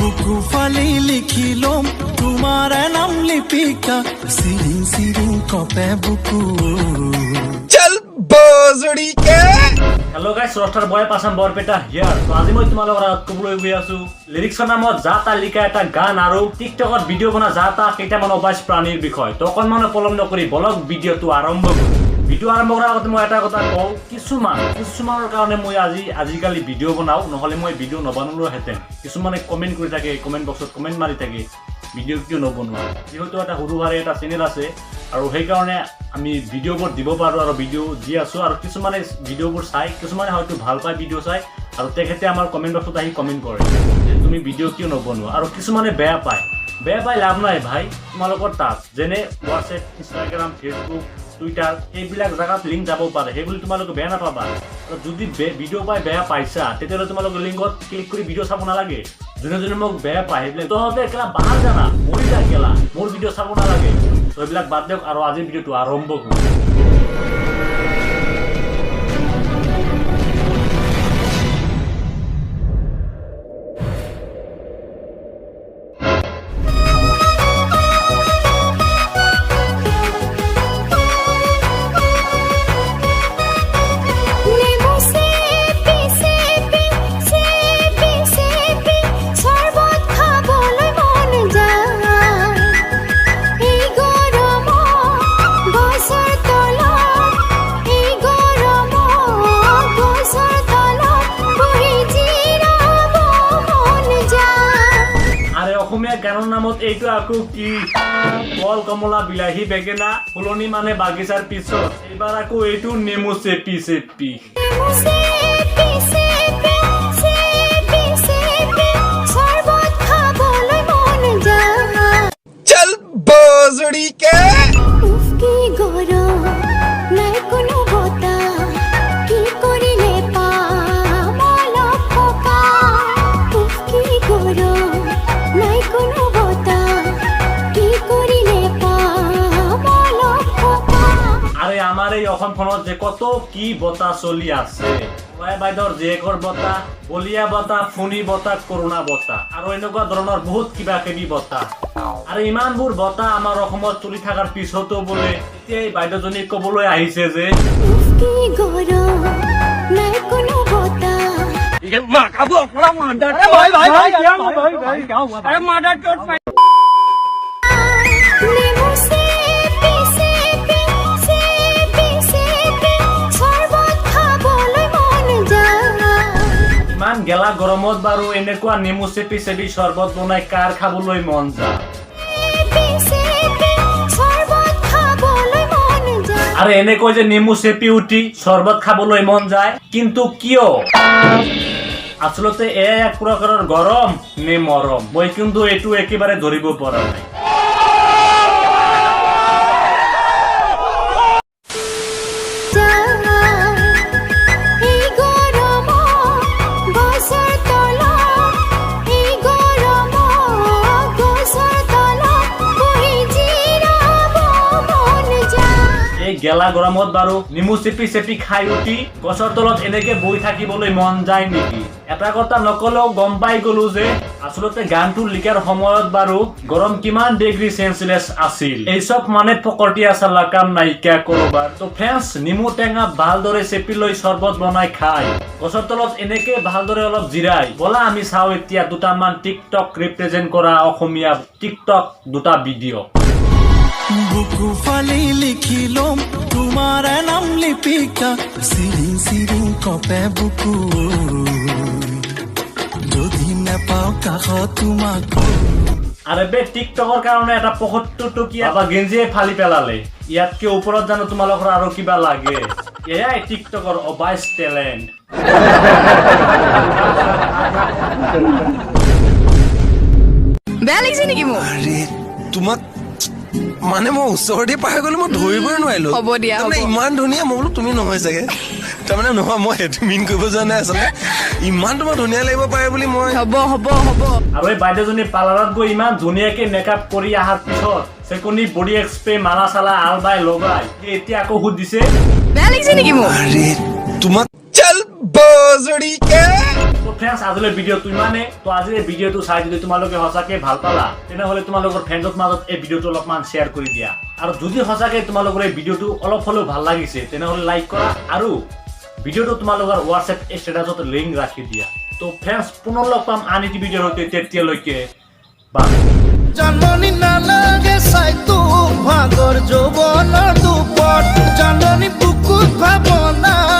বুকু ফালি লিখিলম তোমাৰ নাম লিপিকা সিৰিং সিৰিং কপে বুকু চল বজড়ি কে হেল্ল' গাইছ ৰষ্টাৰ বয় পাছাম বৰপেটা হিয়াৰ তো আজি মই তোমালোকৰ আগত ক'বলৈ গৈ আছো লিৰিক্সৰ নামত যা তা লিখা এটা গান আৰু টিকটকত ভিডিঅ' বনা যা তা কেইটামান অবাইচ প্ৰাণীৰ বিষয় তো অকণমান পলম নকৰি বলক ভিডিঅ'টো আৰম্ভ কৰোঁ। ভিডিঅ' আৰম্ভ কৰাৰ আগতে মই এটা কথা কওঁ, কিছুমানৰ কাৰণে মই আজিকালি ভিডিঅ' বনাওঁ, নহ'লে মই ভিডিঅ' নবনালোহেঁতেন। কিছুমানে কমেণ্ট কৰি থাকে, কমেণ্ট বক্সত কমেণ্ট মাৰি থাকে ভিডিঅ' কিয় নবনোৱা। যিহেতু এটা সৰু সুৰা এটা চেনেল আছে আৰু সেইকাৰণে আমি ভিডিঅ'বোৰ দিব পাৰোঁ আৰু ভিডিঅ' দি আছোঁ আৰু কিছুমানে ভিডিঅ'বোৰ চাই, কিছুমানে হয়তো ভাল পায় ভিডিঅ' চাই আৰু তেখেতে আমাৰ কমেণ্ট বক্সত আহি কমেণ্ট কৰে যে তুমি ভিডিঅ' কিয় নবনোৱা, আৰু কিছুমানে বেয়া পায় লাভ নাই ভাই, তোমালোকৰ তাত যেনে হোৱাটছএপ, ইনষ্টাগ্ৰাম, ফেচবুক, টুইটাৰ এইবিলাক জেগাত লিংক যাব পাৰে, সেইবুলি তোমালোকে বেয়া নাপাবা। আৰু যদি ভিডিঅ' পাই বেয়া পাইছা তেতিয়াহ'লে তোমালোকে লিংকত ক্লিক কৰি ভিডিঅ' চাব নালাগে। যোনে মোক বেয়া পায় সেইবিলাক তহঁতে কেলা বাহাৰ জানা মৰি যা, কেলা মোৰ ভিডিঅ' চাব নালাগে। তো এইবিলাক বাদ দিয়ক আৰু আজিৰ ভিডিঅ'টো আৰম্ভ কৰোঁ। অসমীয়া গানৰ নামত এইটো আকৌ কি কল, কমলা, বিলাহী, বেঙেনা, ফুলনি মানে বাগিচাৰ পিছত এইবাৰ আকৌ এইটো নেমু চেপি চল বজড়ি কে আমাৰ এই অসমখনত যে কত কি বতাহ চলি আছে, বাইদেউৰ জীয়েকৰ বতাহ, বলিয়া বতাহ, ফণী বতাহ, কৰোণা বতাহ আৰু এনেকুৱা ধৰণৰ বহুত কিবা কিবি বতাহ। আৰু ইমানবোৰ বতাহ আমাৰ অসমত চলি থকাৰ পিছতো বোলে এতিয়া এই বাইদেউজনী কবলৈ আহিছে যে ইমান গেলা গৰমত বাৰু এনেকুৱা নেমু চেপি চৰ্বত বনাই কাৰ খাবলৈ মন যায়? আৰু এনেকৈ যে নেমু চেপি উঠি চৰ্বত খাবলৈ মন যায়, কিন্তু কিয়? আচলতে এয়া এক প্ৰকাৰৰ গৰম নে মৰম, মই কিন্তু এইটো একেবাৰে ধৰিব পৰা নাই। গেলা গৰমত বাৰু নেমু চেপি খাই উঠি গছৰ তলত এনেকে বহি থাকিবলৈ মন যায় নেকি? এটা কথা নকলেও গম পাই গলো যে আচলতে গানটো লিখাৰ সময়ত বাৰু গৰম কিমান ডিগ্ৰী সেলচিয়াছ আছিল। এই সব মানে ফকটিয়া চালা কাম নাইকিয়া কৰবাৰ। তো ফ্ৰেন্স, নেমু টেঙা ভালদৰে চেপি লৈ চৰ্বত বনাই খাই গছৰ তলত এনেকে ভালদৰে অলপ জিৰাই বলা আমি চাওঁ এতিয়া দুটামান টিকটক ৰিপ্ৰেজেন্ট কৰা অসমীয়া টিকটক দুটা ভিডিঅ'। বুকু ফালি লিখিলম তোমাৰ নাম লিপিকা সিৰিং সিৰিং কপে বুকু যদি নাপাও কাষ তোমাক। আৰে বে টিকটকৰ কাৰণে এটা ৭৫ টকীয়া বা গেঞ্জিয়ে ফালি পেলালে, ইয়াতকে ওপৰত জানো তোমালোকৰ আৰু কিবা লাগে? এয়াই টিকটকৰ অবাইচ টেলেণ্ট। বেয়া লাগিছে নেকি মোৰ? আৰে তোমাক মানে মই ওচৰতে পাই গ'লো, মই ধৰিবই নোৱাৰিলো। হ'ব দিয়া, হ'ব। ইমান ধুনীয়া, মই বোলো তুমি নহয় চাগে, তাৰমানে নহয় মই সেইটো মিন কৰিব যোৱা নাই আচলতে। ইমান তোমাৰ ধুনীয়া লাগিব পাৰে বুলি মই হ'ব। আৰু এই বাইদেউজনী পাৰ্লাৰত গৈ ইমান ধুনীয়াকে মেকআপ কৰি অহাৰ পিছত চেকনি বডি এক্সপ্ৰে মালা চালা আলবাই লগাই এতিয়া আকৌ সুধিছে বেয়া লাগিছে নেকি মোৰ? আৰে তোমাক চল বজড়িকে তো ফ্ৰেণ্ডছ আজিলৈ ভিডিঅ'টো ইমানে তো আজিৰ এই ভিডিঅ'টো চাই যদি তোমালোকে সঁচাকৈ ভাল পালা তেনেহ'লে তোমালোকৰ ফ্ৰেণ্ডৰ মাজত এই ভিডিঅ'টো অলপমান শ্বেয়াৰ কৰি দিয়া আৰু যদি সঁচাকৈ তোমালোকৰ এই ভিডিঅ'টো অলপ হ'লেও ভাল লাগিছে তেনেহ'লে লাইক কৰা আৰু ভিডিঅ'টো তোমালোকৰ হোৱাটছএপ ষ্টেটাছত লিংক ৰাখি দিয়া তো ফ্ৰেণ্ডছ পুনৰ লগ পাম আন এটি ভিডিঅ'ৰ সৈতে তেতিয়ালৈকে বাই জাননী নালাগে চাই তোক ভাগৰ যৌৱনৰ দুপত জাননী বুকুত ভাৱনা